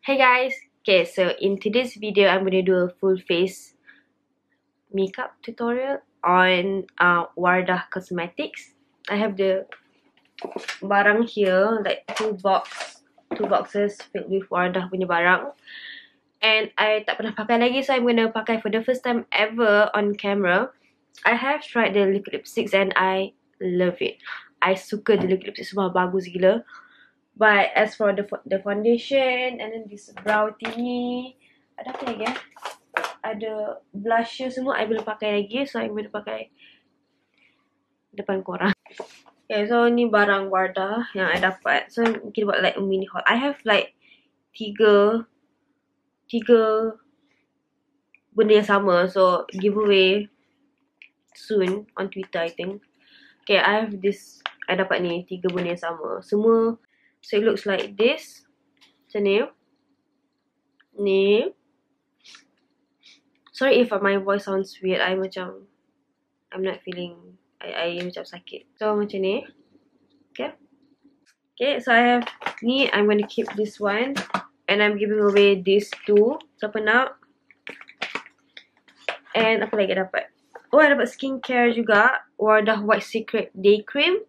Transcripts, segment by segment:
Hey guys, okay, so in today's video I'm gonna do a full face makeup tutorial on Wardah Cosmetics. I have the barang here, like two boxes filled with Wardah punya barang, and I tak pernah pakai lagi, so I'm gonna pakai for the first time ever on camera. I have tried the liquid lipsticks and I love it. I suka the liquid lipstick, semua bagus gila. But as for the foundation and then this brow thingy, ada apa lagi ada blusher semua I belum pakai lagi, so I'm going to pakai depan korang. Okay, so ni barang Wardah yang I dapat. So kita buat like a mini haul. I have like tiga benda yang sama, so giveaway soon on Twitter I think. Okay, I have this, I dapat ni 3 benda yang sama semua. So it looks like this. Macam ni. Sorry if my voice sounds weird. I'm not feeling, I macam sakit. So macam ni. Okay, so I have ni, I'm going to keep this one. And I'm giving away these two. Siapa nak? And apa lagi dapat? Oh, I dapat skincare juga. Wardah White Secret Day Cream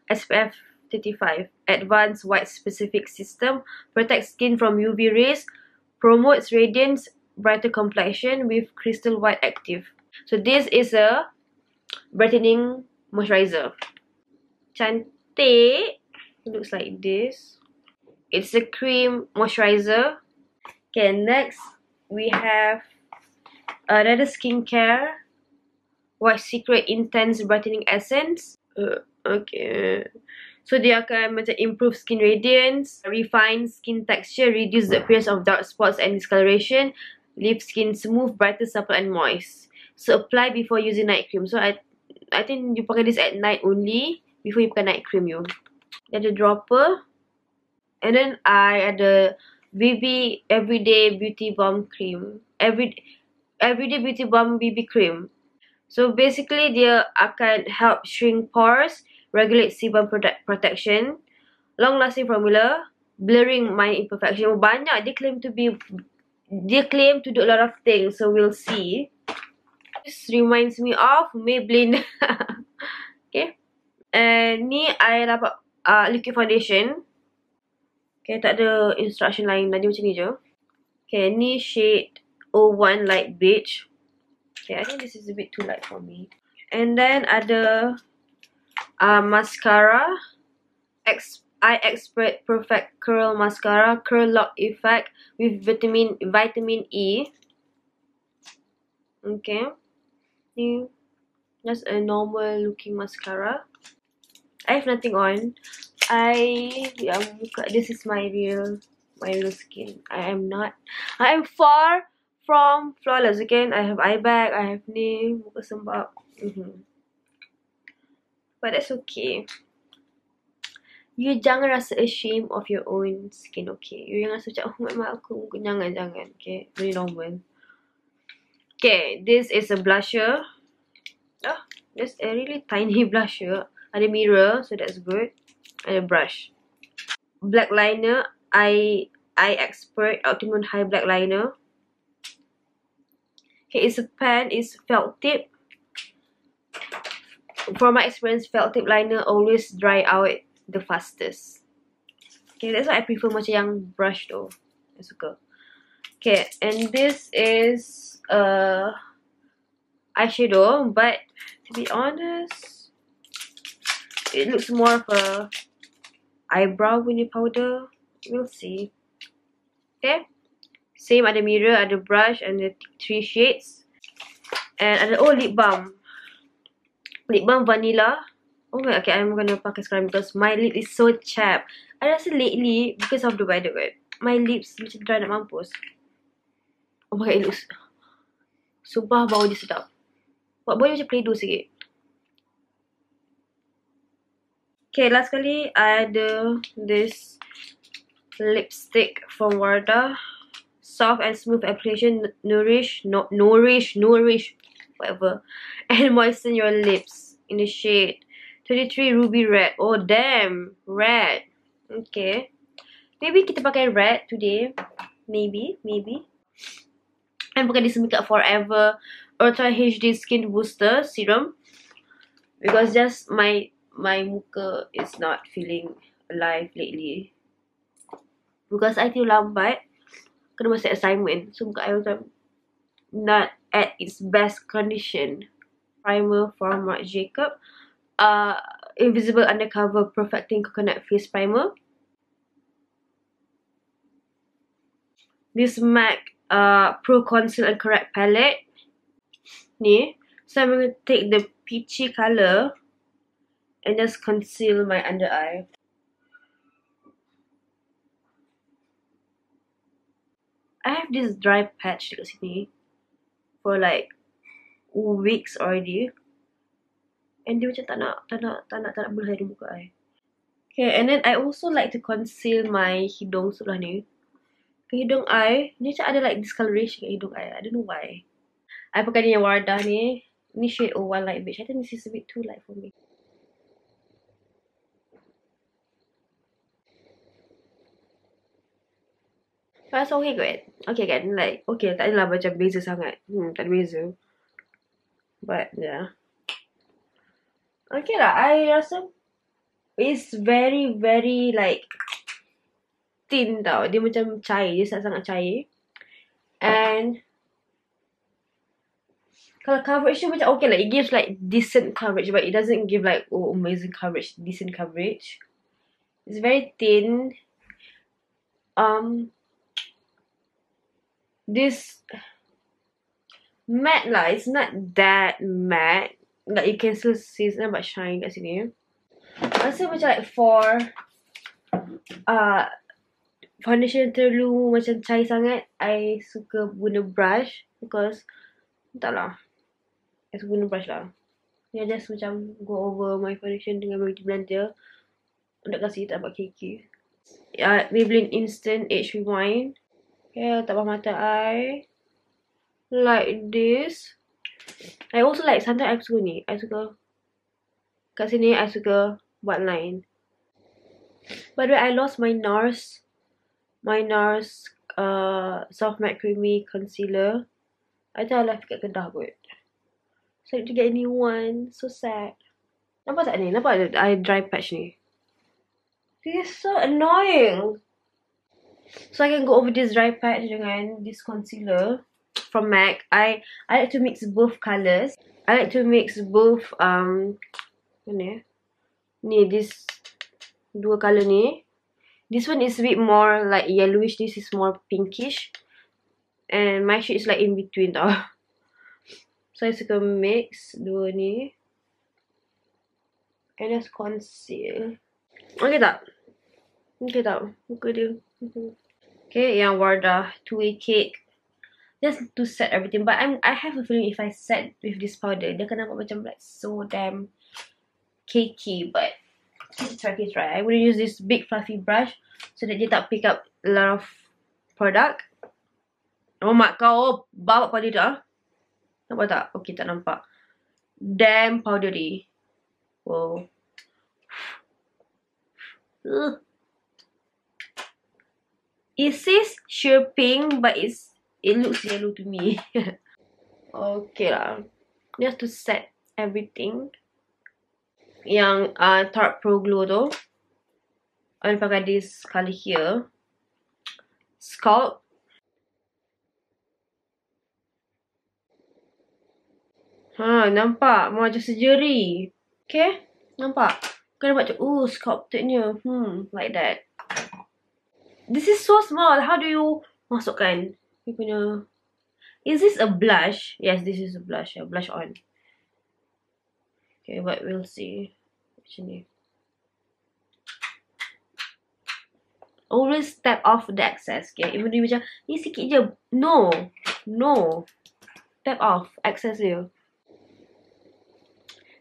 SPF 35. Advanced White Specific System. Protects skin from UV rays. Promotes radiance, brighter complexion with Crystal White Active. So this is a brightening moisturizer. Cantik. It looks like this. It's a cream moisturizer. Okay, next we have another skincare. White Secret Intense Brightening Essence. Okay. So dia akan macam improve skin radiance, refine skin texture, reduce the appearance of dark spots and discoloration, leave skin smooth, brighter, supple and moist. So apply before using night cream. So I think you pakai this at night only before you pakai night cream you. Dia ada dropper. And then I ada BB Everyday Beauty Balm Cream. Everyday Beauty Balm BB Cream. So basically dia akan help shrink pores, regulate sebum protection, long-lasting formula, blurring minor imperfection. Banyak dia claim to do a lot of things, so we'll see. This reminds me of Maybelline. Okay. And ni I dapat liquid foundation. Okay, tak ada instruction lain, dia macam ni je. Okay, ni shade 01 Light Beige. Okay, I think this is a bit too light for me. And then ada mascara, Eye Expert Perfect Curl Mascara, Curl Lock Effect with vitamin E. Okay, just a normal looking mascara. I have nothing on. This is my real skin. I am far from flawless. Again, I have eye bag, I have ni, muka sembab. But that's okay. You jangan rasa ashamed of your own skin, okay? You jangan rasa macam, oh mak aku, jangan, okay? Very normal. Okay, this is a blusher. Oh, there's a really tiny blusher. Ada mirror, so that's good. And a brush. Black liner, Eye Expert Optimum High Black Liner. Okay, it's a pen, it's felt tip. From my experience, felt tip liner always dry out the fastest. Okay, that's why I prefer macam yang brush though. I suka. Okay, and this is eyeshadow, but to be honest, it looks more of a eyebrow punya powder. We'll see. Okay, same, ada mirror, ada brush, and the 3 shades. And ada lip balm. Lip balm vanilla. Okay, I'm gonna pakai sekarang because my lip is so chapped. I rasa lately, because of the weather, right, my lips macam dry nak mampus. Oh my god, it looks, sumpah bau dia sedap. Bau dia macam Play-Doh sikit. Okay, last kali I ada this lipstick from Wardah. Soft and smooth application, nourish, whatever, and moisten your lips in the shade 23 Ruby Red. Oh damn, red. Okay, maybe kita pakai red today. Maybe. I'm pakai this Makeup Forever Ultra HD Skin Booster Serum because just my muka is not feeling alive lately. Because I tidur lambat, kena masuk assignment, so muka I macam not at its best condition. Primer from Marc Jacob, Invisible Undercover Perfecting Coconut Face Primer. This MAC Pro Conceal and Correct Palette. Ni, so I'm going to take the peachy colour and just conceal my under eye. I have this dry patch dekat sini for like weeks already, and dia macam tak nak belah di muka I. Okay, and then I also like to conceal my hidung sebelah ni. Ke hidung I, ni macam ada like discoloration kat hidung I don't know why. I pakai ni yang Wardah ni. Ni shade 01 Light Beige. I think this is a bit too light for me. Rasa okay kot. Okay kan, like okay, tak adalah macam beza sangat. Tak ada beza. But yeah, okay lah. I rasa it's very like thin tau. Dia macam cair. Dia sangat cair. And kalau coverage dia macam okay lah. It gives like decent coverage, but it doesn't give like amazing coverage. Decent coverage. It's very thin. This matte lah. It's not that matte. Like you can still see it's not much shine kat sini. Rasa macam like for foundation terlalu macam cair sangat, I suka guna brush because entahlah, I suka guna brush lah. I just macam go over my foundation dengan beauty blender untuk kasi tak buat keki. Maybelline Instant Age Rewind. Okay, letak bawah mata I like this. I also like, sometimes I suka ni. I suka kat sini I suka buat line. By the way, I lost my NARS Soft Matte Creamy Concealer. I think I left kat Kedah kot. So I need to get a new one. So sad. Nampak tak ni? Nampak I dry patch ni? This is so annoying. So I can go over this dry patch dengan this concealer from MAC. I like to mix both colours. I like to mix both mana? Ni, this dua colour ni. This one is a bit more like yellowish. This is more pinkish. And my shade is like in between tau. So I suka mix dua ni. And just conceal. Okay tak? Okay tak? Muka dia. Okay, yang Wardah Two-Way Cake. Just to set everything. But I have a feeling if I set with this powder, dia akan nampak macam like so damn cakey. But let's try. I'm going to use this big fluffy brush so that dia tak pick up a lot of product. Oh mak kau, bawa powder dah. Nampak tak? Okay, tak nampak. Damn powdery. Wow. It says sheer pink, but it looks yellow to me. Okay lah. Just to set everything. Yang Tarte Pro Glow tu, I pakai this colour here. Sculpt. Nampak? Macam surgery. Okay? Nampak? Kau nampak macam, sculptednya. Like that. This is so small. How do you masukkan? You punya... Is this a blush? Yes, this is a blush. Blush on. Okay, but we'll see. Macam ni. Always tap off the excess. Okay, even though macam, ni sikit je. No. Tap off excess dia.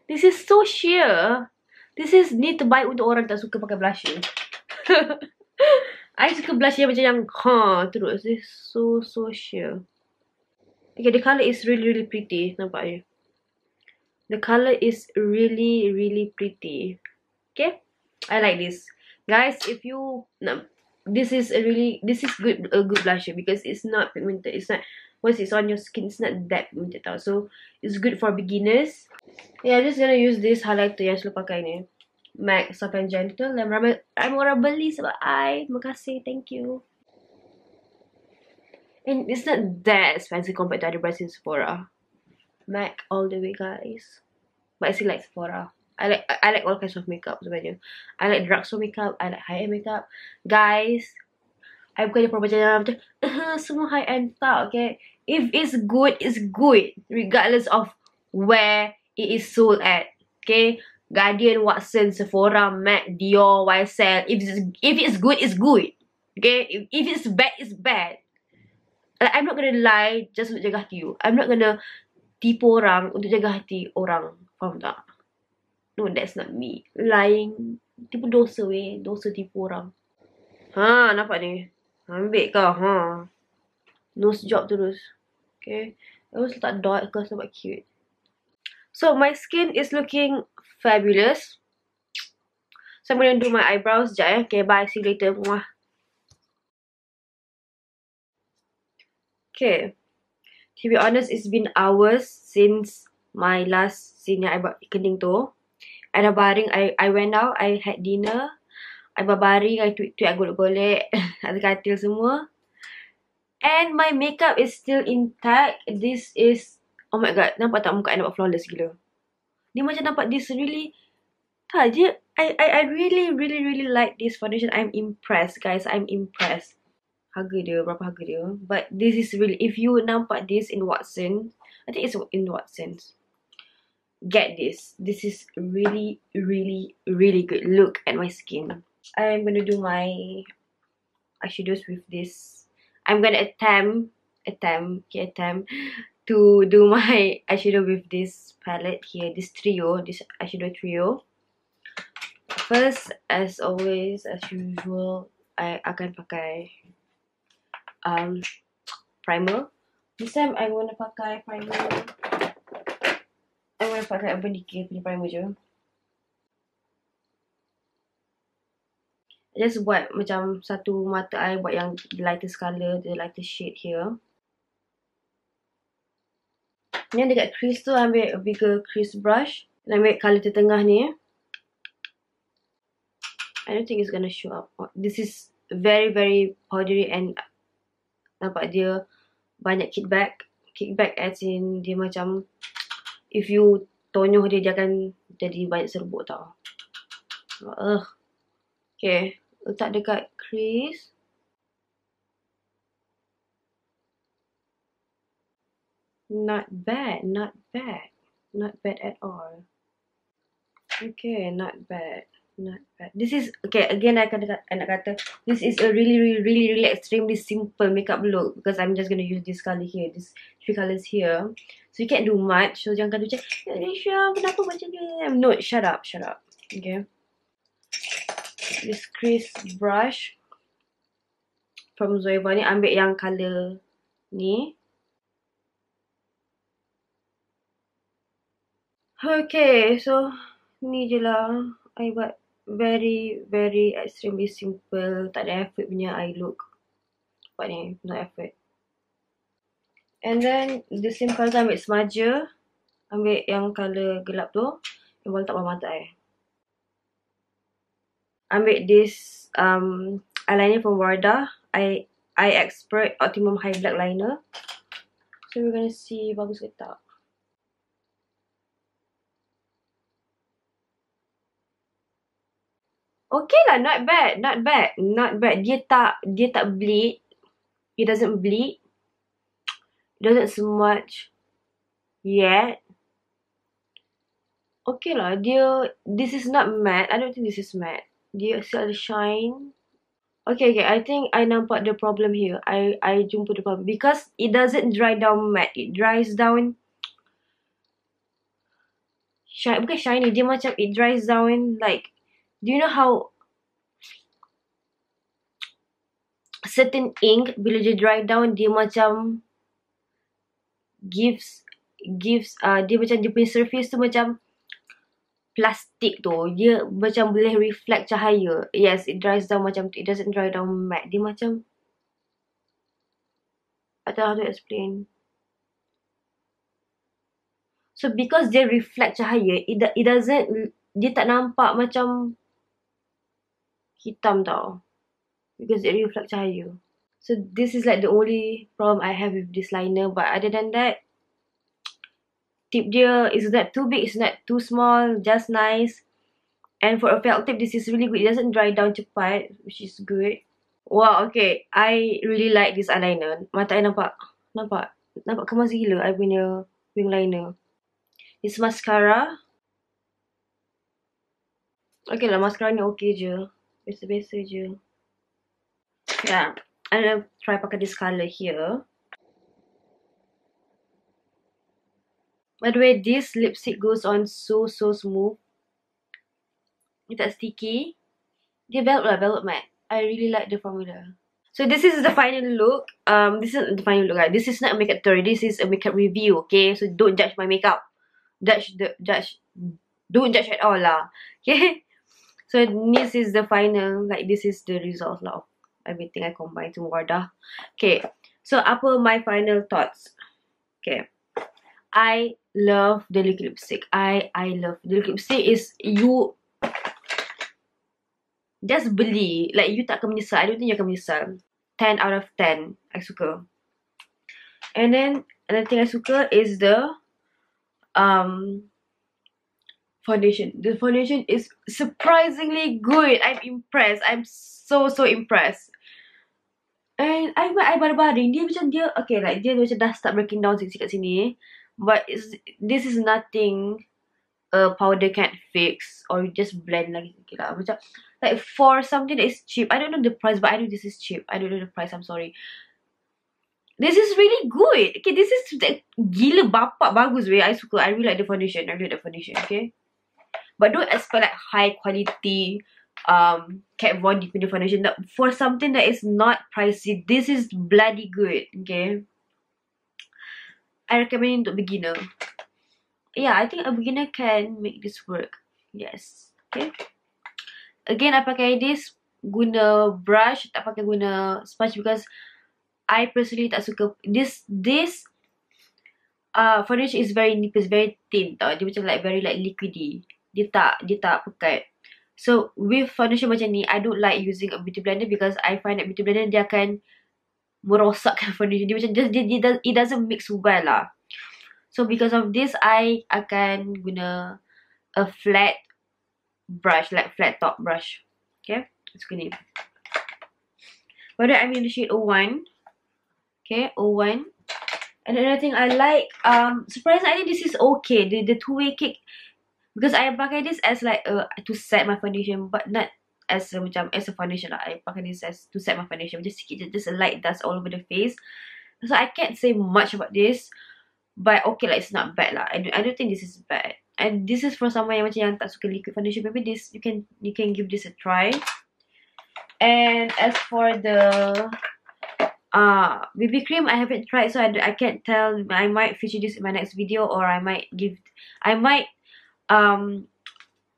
This is so sheer. This is need to buy untuk orang tak suka pakai blusher. I suka blush yang macam yang terus. This is so sheer. Okay, the colour is really pretty. Nampak je. The colour is really pretty. Okay, I like this. Guys, if you nak this is a good blusher because it's not pigmented. It's not, once it's on your skin, it's not that pigmented tau. So it's good for beginners. Yeah, I'm just gonna use this highlighter yang selalu pakai ni, MAC Soft and Gentle. Dan ramai orang beli sebab terima kasih, thank you. And it's not that expensive compared to other brands in Sephora. MAC all the way, guys. But I still like Sephora. I like all kinds of makeup sebenarnya. I like drugstore makeup, I like high-end makeup. Guys, I bukannya perempuan macam semua high-end tak, okay? If it's good, it's good. Regardless of where it is sold at, okay? Guardian, Watsons, Sephora, MAC, Dior, YSL. If it's good, it's good. Okay? If it's bad, it's bad. Like, I'm not gonna lie just untuk jaga hati you. I'm not gonna tipu orang untuk jaga hati orang. Faham tak? No, that's not me. Lying. Tipu dosa weh. Dosa tipu orang. Nampak ni? Ambil kau. Nose job terus. Okay. Terus letak dot ke sebab cute. So, my skin is looking fabulous. So, I'm gonna do my eyebrows sekejap. Okay, bye. See you later. Mwah. Okay. To be honest, it's been hours since my last scene yang I buat kening tu. I dah baring, I went out, I had dinner. I berbaring, I tweet, I golek-golek. Ada katil semua. And my makeup is still intact. This is, oh my god, nampak tak muka I nampak flawless gila. Dia macam nampak this really, tak je. I really like this foundation. I'm impressed, guys. I'm impressed. Harga dia, berapa harga dia. But this is really, if you nampak this in Watsons, I think it's in Watsons. Get this. This is really good. Look at my skin. I'm gonna do my eyeshadows with this. I'm gonna attempt to do my eyeshadow with this palette here, this eyeshadow trio. First, as always, as usual, I akan pakai primer. This time I wanna pakai primer. I want to pakai Urban Decay punya primer je. I just buat macam satu mata I buat yang the lightest colour, the lightest shade here. Ni dekat crease tu ambil a bigger crease brush. Dan ambil colour tengah ni. I don't think it's gonna show up. This is very powdery and nampak dia banyak kickback. Kickback as in dia macam, if you tonyoh dia, dia akan jadi banyak serbuk tau. Okay, letak dekat crease. Not bad at all. Okay, not bad. This is, okay, again I nak kata, this is a really extremely simple makeup look because I'm just gonna use this color here, these three colors here. So you can't do much. So jangan kata macam, Alicia, kenapa macam ni? No, shut up. Okay. This crease brush from Zoeva ni, ambil yang color ni. Okay, so ni je lah. I buat very extremely simple, tak ada effort punya eye look. Buat ni, no effort. And then the same colour, ambil smudger. Ambil yang colour gelap tu, yang boleh letak bawah mata I. Ambil this eyeliner from Wardah, Eye Expert Optimum High Black Liner. So we're gonna see bagus ke tak. Okay lah, not bad. Dia tak bleed. It doesn't bleed. It doesn't smudge yet. Okay lah, this is not matte. I don't think this is matte. Dia still ada shine. Okay, I think I nampak the problem here. I jumpa the problem. Because it doesn't dry down matte. It dries down, bukan shiny. Dia macam, it dries down like, do you know how certain ink, bila dia dry down, dia macam gives dia macam, dia punya surface tu macam plastik tu. Dia macam boleh reflect cahaya. Yes, it dries down macam tu. It doesn't dry down matte. Dia macam, I don't know how to explain. So because dia reflect cahaya, it doesn't, dia tak nampak macam hitam tau. Because it reflect cahaya. So this is like the only problem I have with this liner. But other than that, tip dia is not too big, it's not too small, just nice. And for a felt tip, this is really good. It doesn't dry down cepat, which is good. Wow, okay. I really like this eyeliner. Mata I nampak kemas gila I punya wing liner. This mascara. Okay lah, mascara ni okay je. Biasa-biasa je. Yeah, I'm gonna try pakai this colour here. By the way, this lipstick goes on so smooth. Dia tak sticky. Dia velvet matte. I really like the formula. So this is the final look. This is the final look, guys. This is not a makeup tutorial. This is a makeup review. Okay, so don't judge my makeup. Don't judge at all lah. Okay. So this is the final. Like this is the result lah of everything I combine semua dah. Okay. So apa my final thoughts? Okay. I love the liquid lipstick. I love the liquid lipstick. Is you just beli, like you tak akan menyesal. I don't think you akan menyesal. 10 out of 10 I suka. And then another thing I suka is the foundation. The foundation is surprisingly good. I'm impressed. I'm so impressed. And I baring dia macam dia okay, like dia macam dah start breaking down sikit kat sini. But this is nothing powder can't fix, or you just blend lagi sikit lah. Macam like for something that is cheap, I don't know the price, but I know this is cheap. I don't know the price, I'm sorry. This is really good. Okay, this is like, gila bapak bagus weh. I suka. I really like the foundation. Okay. But don't expect like high quality Kat Von D punya foundation. For something that is not pricey, this is bloody good. Okay, I recommend it untuk beginner. Yeah, I think a beginner can make this work. Yes. Okay. Again, I pakai this guna brush, tak pakai guna sponge, because I personally tak suka this foundation is very nipis, very thin tau. Dia macam like very like liquidy. Dia tak pekat. So with foundation macam ni, I don't like using a beauty blender, because I find that beauty blender dia akan merosakkan foundation. Dia macam it doesn't mix well lah. So because of this, I akan guna a flat brush, like flat top brush. Okay, suka ni. But I'm in the shade 01. Okay, 01. And another thing I like, surprisingly this is okay. The two-way cake, because I pakai this as like to set my foundation, but not as a foundation lah. I pakai this as to set my foundation. Just sikit, just a light dust all over the face. So I can't say much about this, but okay lah, it's not bad lah. I don't think this is bad. And this is for someone yang macam yang tak suka liquid foundation. Maybe this you can give this a try. And as for the BB cream, I haven't tried, so I can't tell. I might feature this in my next video, or I might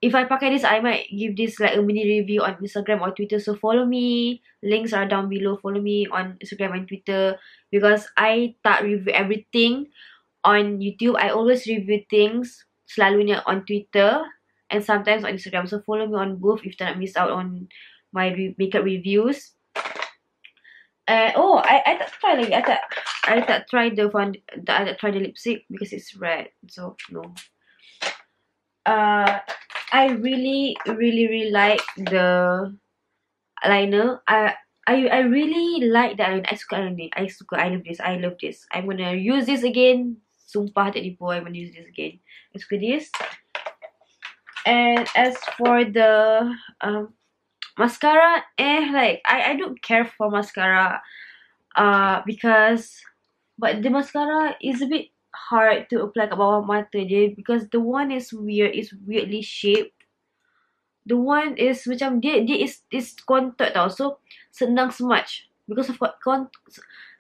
if I pakai this, I might give this like a mini review on Instagram or Twitter. So follow me. Links are down below. Follow me on Instagram and Twitter, because I tak review everything on YouTube. I always review things selalunya on Twitter and sometimes on Instagram. So follow me on both if you tak miss out on my makeup reviews. I tak try lagi. I tak try the lipstick because it's red. So no. I really like the eyeliner. I really like the eyeliner. I love this. I'm gonna use this again. Sumpah tak tipu, I'm gonna use this again. I suka this. And as for the mascara, like I don't care for mascara, but the mascara is a bit hard to apply kat bawah mata dia, because the one is weirdly shaped. The one is macam dia is contoured tau, so senang smudge because of what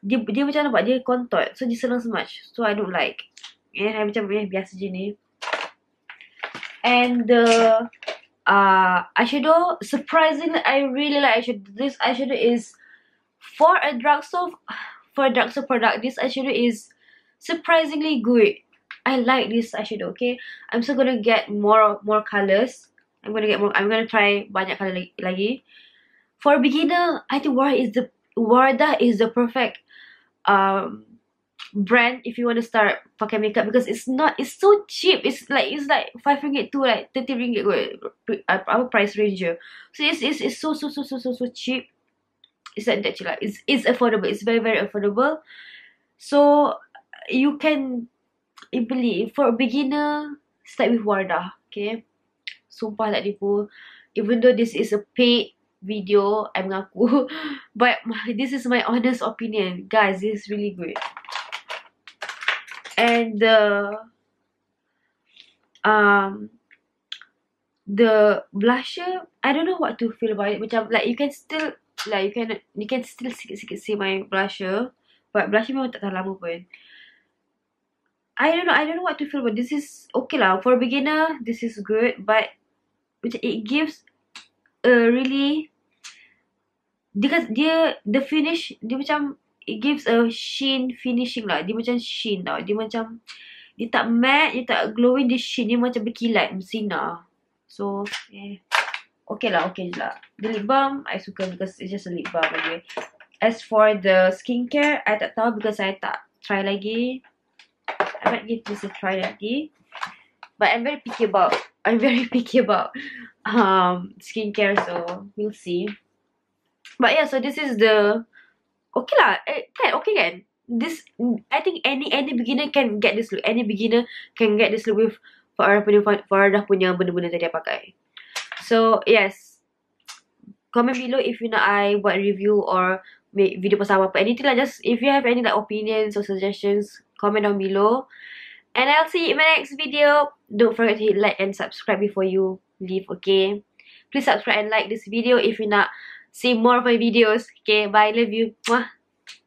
dia macam nampak dia contoured, so dia senang smudge, so I don't like. I macam biasa je ni. And the eyeshadow, surprisingly, I really like eyeshadow. This eyeshadow is for a drugstore product. This eyeshadow is surprisingly good. I like this eyeshadow. Okay, I'm still gonna get more colors. I'm gonna try banyak color lagi. For beginner, I think Wardah is the perfect brand if you want to start pakai makeup, because it's so cheap. It's like RM5 to like RM30 our price range je. So it's so cheap. It's like that je lah. It's affordable. It's very affordable. So you can beli for a beginner, start with Wardah. Okay, sumpah tak tipu. Even though this is a paid video, I mengaku, but this is my honest opinion, guys. This is really good. And the blusher, I don't know what to feel about it. Macam like you can still sikit-sikit see my blusher, but blusher memang tak tahan lama pun. I don't know what to feel, but this is okay lah for beginner. This is good, but it gives a really, because the finish dia macam, it gives a sheen finishing lah. Dia macam sheen tau. Dia tak matte, dia tak glowing, dia sheen. Dia macam berkilat, bersinar. So okay je lah. The lip balm I suka because it's just a lip balm anyway. As for the skincare, I tak tahu because I tak try lagi. I might give this a try lagi. But I'm very picky about skincare, so we'll see. But yeah, so this is the okay lah. Okay kan? This, I think any beginner can get this look. Any beginner can get this look with Wardah punya benda-benda tadi I pakai. So yes, comment below if you nak I buat review or make video pasal apa, anything lah. Just if you have any like opinions or suggestions, comment down below. And I'll see you in my next video. Don't forget to hit like and subscribe before you leave, okay? Please subscribe and like this video if you nak see more of my videos. Okay, bye, love you. Mwah.